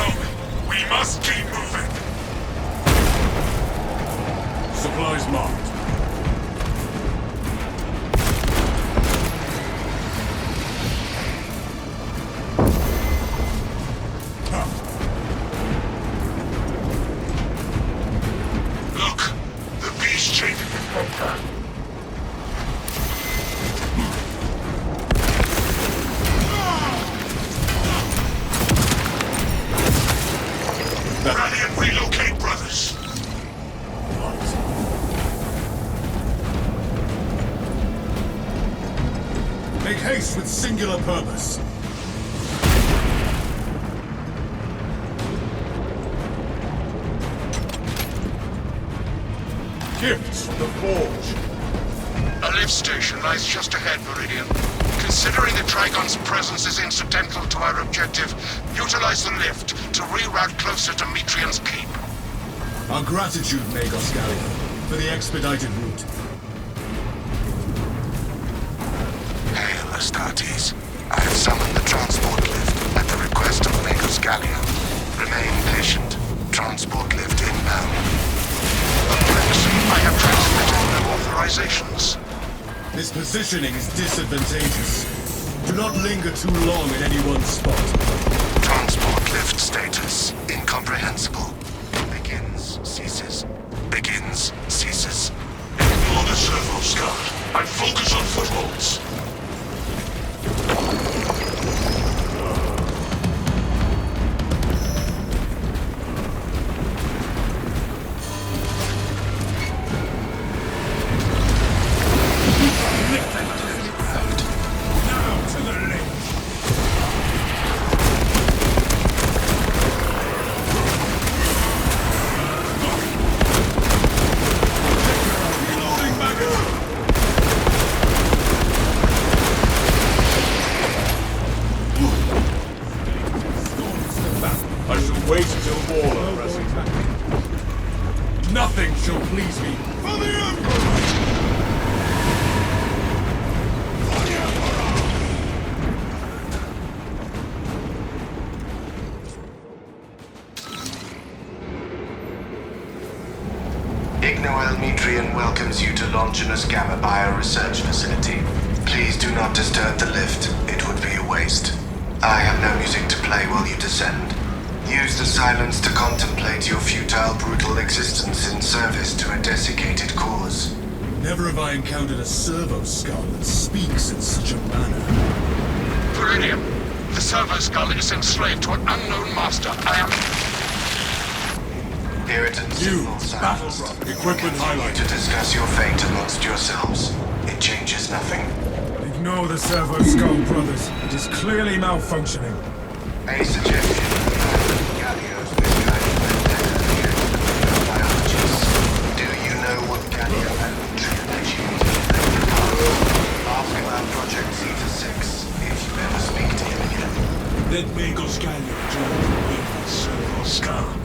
long. We must keep moving. Supplies marked. Look, the beast changing its pattern. Rally and relocate, brothers. Make haste with singular purpose. Gifts from the Forge. A lift station lies just ahead, Meridian. Considering the Trigon's presence is incidental to our objective, utilize the lift to reroute closer to Metrian's keep. Our gratitude, Magos Gallia, for the expedited route. Hail, Astartes. I have summoned the transport lift at the request of Magos Gallia. Remain patient. Transport lift inbound. Objection. I have transmitted no authorizations. This positioning is disadvantageous. Do not linger too long in any one spot. Transport lift status incomprehensible. Begins, ceases. Begins, ceases. Ignore the servo scout and focus on footholds. Now to the left. Reloading magazine. I shall wait till all are present. Nothing shall please me. For the Emperor! Ignoel Metrian welcomes you to Longinus Gamma Bioresearch Facility. Please do not disturb the lift. It would be a waste. I have no music to play while you descend. Use the silence to contemplate your futile, brutal existence in service to a desiccated cause. Never have I encountered a servo skull that speaks in such a manner. Meridian, the servo skull is enslaved to an unknown master. I am... Puritan You, signal battle silenced. rock, equipment To highlighted. discuss your fate amongst yourselves. It changes nothing. Ignore the servo skull, brothers. It is clearly malfunctioning. A suggestion. Gallio's misguided vendetta against the biologists. Do you know what Gallio and Metrian achieved? Ask about Project Zeta 6 if you ever speak to him again. Let Magos Gallia join me with servo scout.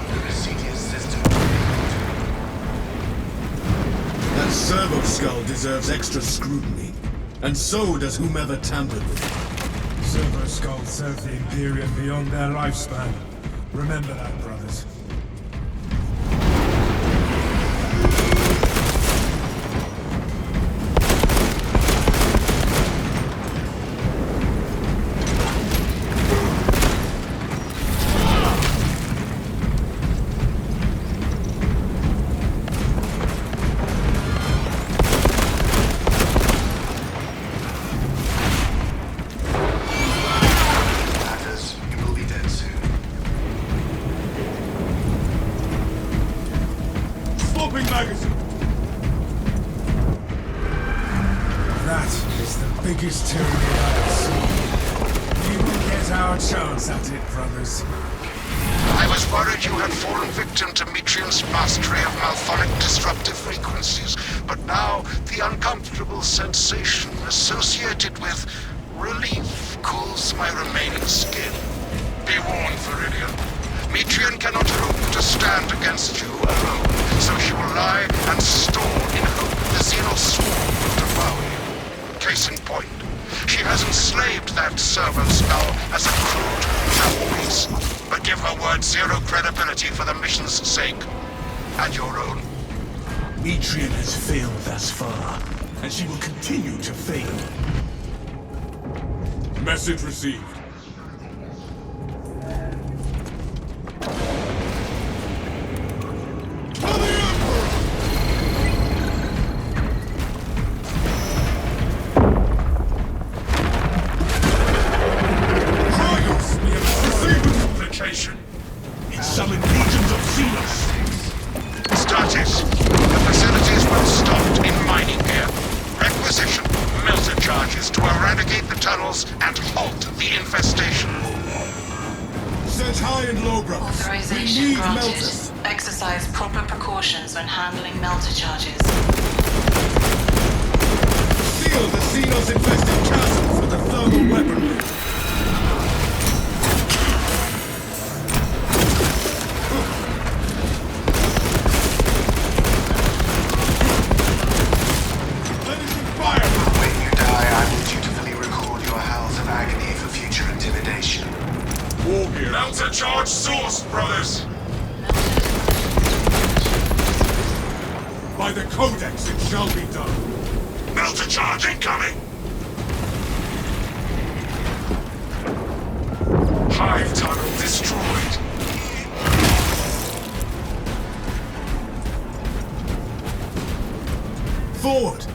The Residius system. That servo skull deserves extra scrutiny. And so does whomever tampered with it. Servo skulls serve the Imperium beyond their lifespan. Remember that, brothers. Matters, you will be dead soon. Swapping magazine! That is the biggest tyranny I've ever seen. We will get our chance at it, brothers. I was worried you had fallen victim to Metrian's mastery of malphonic disruptive frequencies, but now the uncomfortable sensation associated with relief cools my remaining skin. Be warned, Viridian. Metrian cannot hope to stand against you alone, so she will lie and store in hope the Xenos swarm will devour you. Case in point, She has enslaved that servant's now as a crude mouthpiece. But give her word zero credibility for the mission's sake. And your own. Metrian has failed thus far, and she will continue to fail. Message received. It summoned legions of Xenos. Status. The facility is well stocked in mining gear. Requisition melter charges to eradicate the tunnels and halt the infestation. Search high and low, brothers. Authorization We need granted. melters. Exercise proper precautions when handling melter charges. Seal the Xenos-infested chasms with the thermal weaponry. When you die, I will dutifully record your howls of agony for future intimidation. War gear. Melter charge source, brothers! By the Codex, it shall be done. Melter charge incoming! Hive tunnel destroyed. Forward!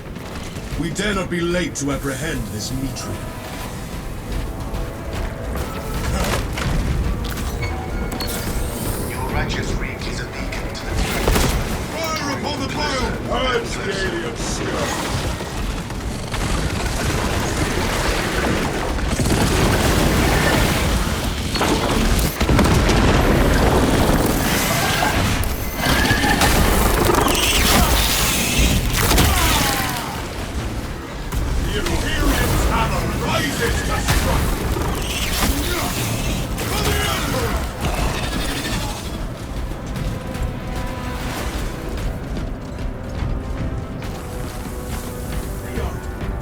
We dare not be late to apprehend this Metrian. Your righteous reek is a beacon to the future. Fire upon the pile! Purge the alien scum! The Imperium's hammer rises to strike! For the Emperor!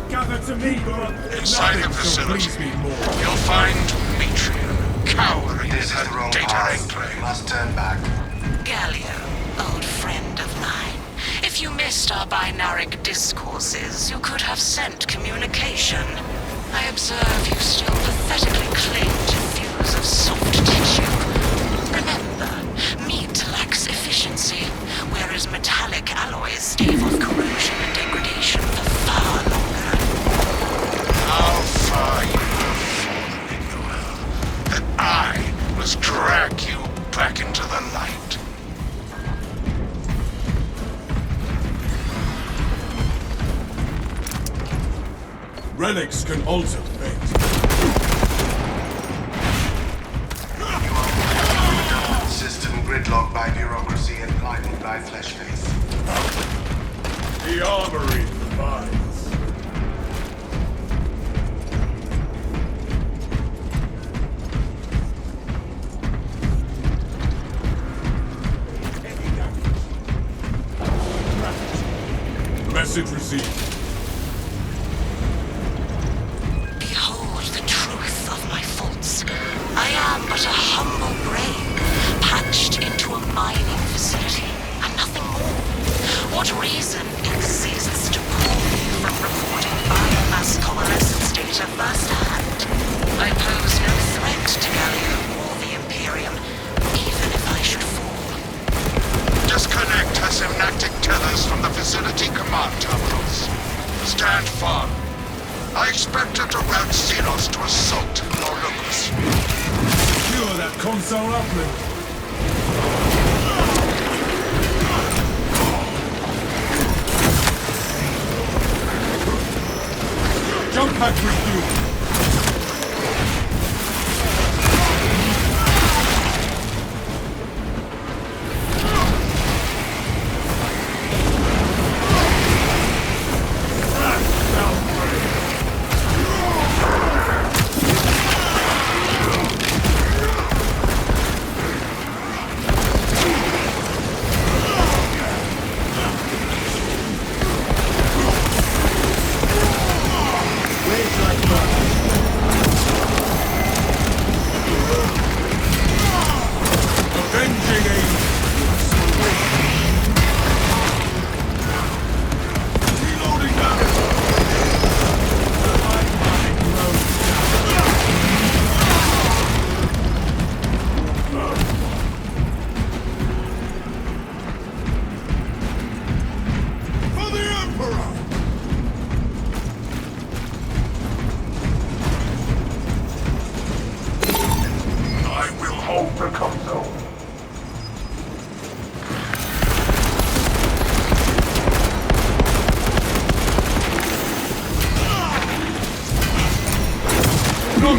Gather to me, brother! Inside the Nothing shall facility, please me more. you'll find Metrian cowering in This is the her wrong data path. enclave. Must turn back. Gallia, old friend of mine. If you missed our binaric discourses, you could have sent communication. I observe you still pathetically cling to views of soft tissue. Remember, meat lacks efficiency, whereas metallic alloys stave off corrosion and degradation for far longer. How far you have fallen, Noel, that I must drag you back into the light. Relics can alter fate. System gridlocked by bureaucracy and blinded by flesh face. The armory provides. Message received. Behold the truth of my faults. I am but a humble brain, patched into a mining facility, and nothing more. What reason exists to pull me from recording biomass coalescence data firsthand? I pose no threat to Gallia or the Imperium, even if I should fall. Disconnect her synaptic tethers from the facility command terminals. Stand firm. I expect her to route Xenos to assault your locus. Secure that console uplink. Jump pack refuel. Waves like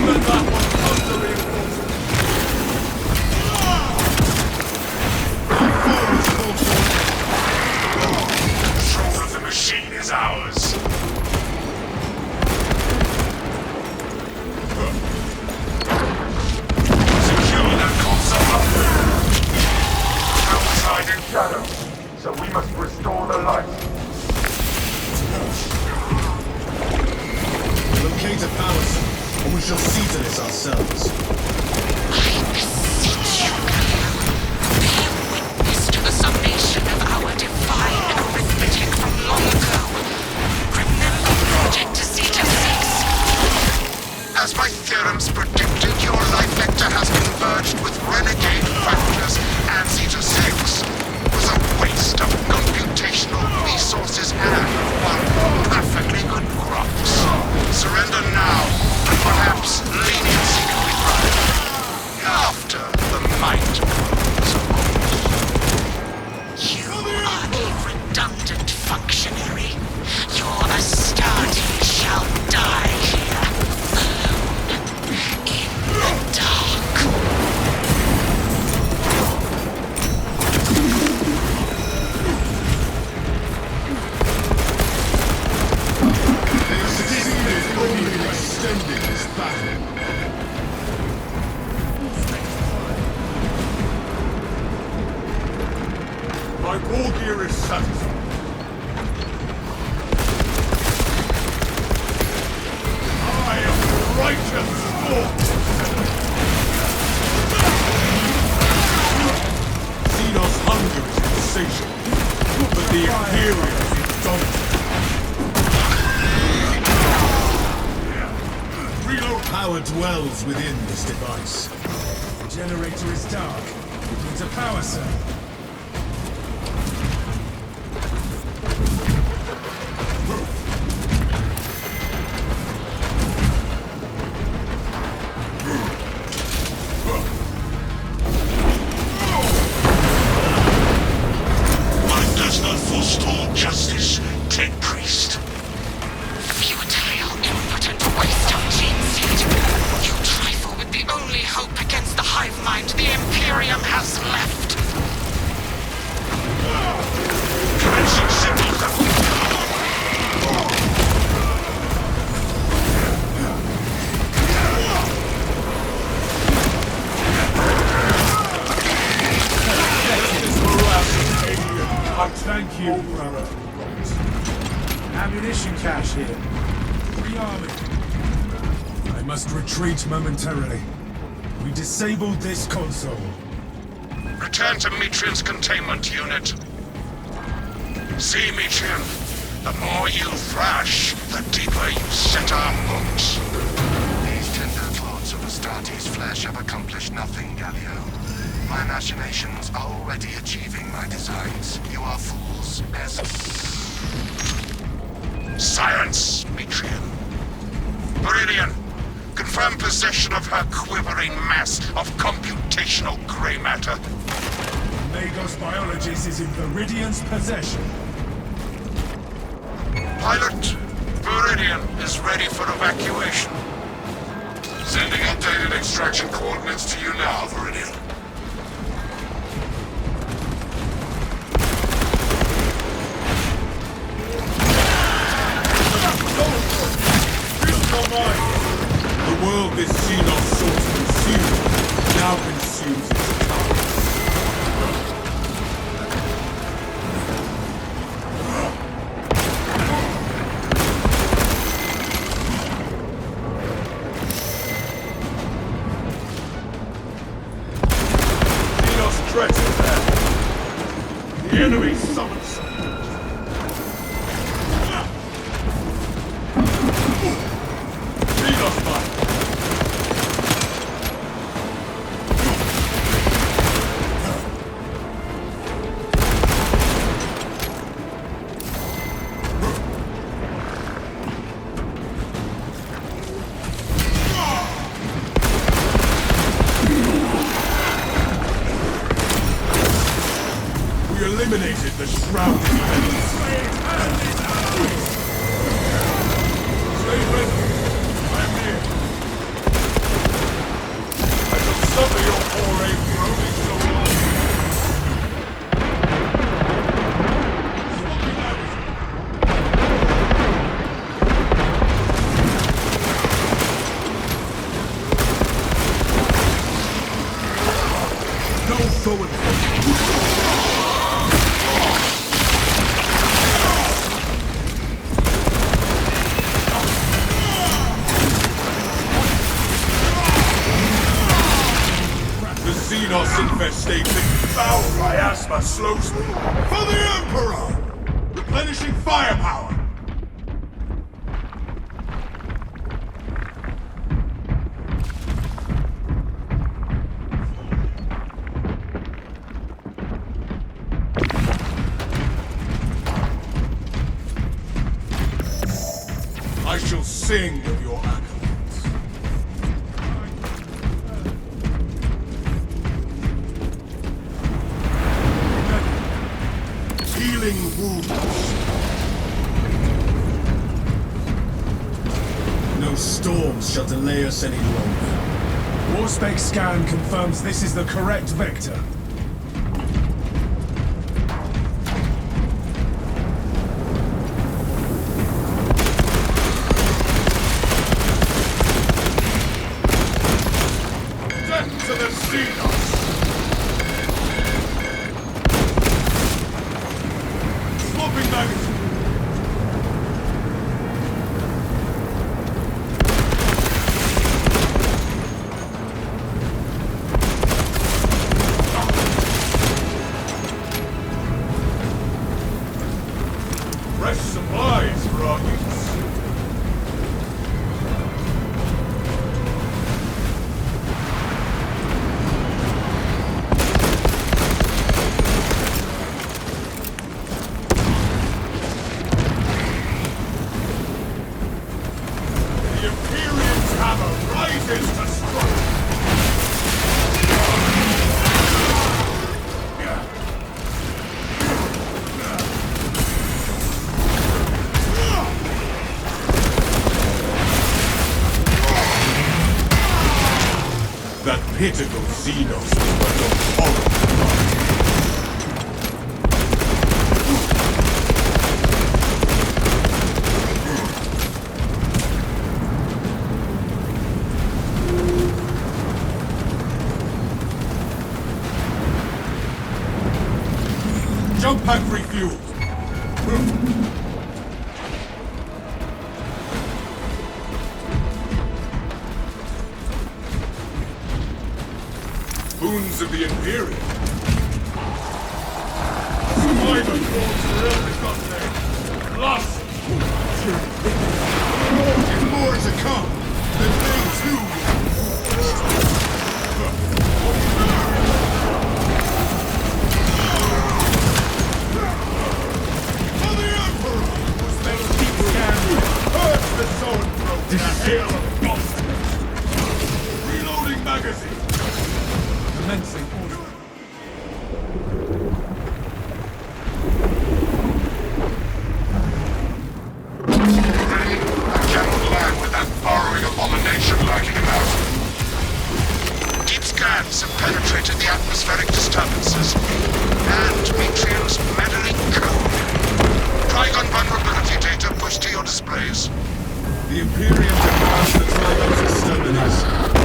Then that one comes to reinforce it. Control of the machine is ours. Secure that console. Outside in shadow, so we must restore the light. Locate a power cell, or we shall see to this ourselves. I beseech you, Galileo. Bear witness to the summation of our divine arithmetic from long ago. Remember Project Zeta 6. As my theorems predicted, your life vector has converged with renegade factors, and Zeta 6 was a waste of computational resources and one perfectly good crops. Surrender now, and perhaps leniency can be granted. After the might grows old. You are a redundant functionary. Your Astartes shall die here, alone, in the dark. Only extending this battle. My war gear is satisfied. I am the righteous storm. Xenos' hunger is insatiable, but the Imperium is indomitable. Reload. Power dwells within this device. The generator is dark. It needs a power cell. One does not forestall justice, Ted Priest. Futile, impotent waste of gene seed. You trifle with the only hope against the hive mind the Imperium has left. Commencing symbols. I thank you, brother. Ammunition cache here. Rearming. I must retreat momentarily. We disabled this console. Return to Metrian's containment unit. See, Metrian, the more you thrash, the deeper you set our hooks. These tender clods of Astartes' flesh have accomplished nothing, Galileo. My machinations are already achieving my designs. You are fools, peasants. Silence, Metrian. Meridian, confirm possession of her quivering mass of computational gray matter. Magos Biologist is in Viridian's possession. Pilot, Viridian is ready for evacuation. Sending updated extraction coordinates to you now, Viridian. The world this Xenos sought to consume now consumes its power. Xenos threat is there. The enemy summons support. Xenos mine. We eliminated the shrouded enemies. Stay ready. I am here. Poor ape roaming so long. Smoking magazine. No forward. The Xenos infestation. Foul miasma slows me. For the Emperor! Replenishing firepower. I shall sing of your accolades. Healing wounds. No storms shall delay us any longer. Warspec scan confirms this is the correct vector. Death to the Xenos! Swapping magazine! Fresh supplies for our use. The Imperium's hammer rises to strike. That pitiful Xenos was but a horror. Jump pack refueled. Boons of the Imperium. Survivor calls for every goddamn lost. And more to come. The thing too. For the Emperor, whose metal keep scanning, purge the zone throat in a hail of bombs. Reloading magazine. Commencing order. Ready? I cannot land with that burrowing abomination lurking about. Deep scans have penetrated the atmospheric disturbances and Metrian's meddling code. Trigon vulnerability data pushed to your displays. The Imperium demands the Trigon's extermination.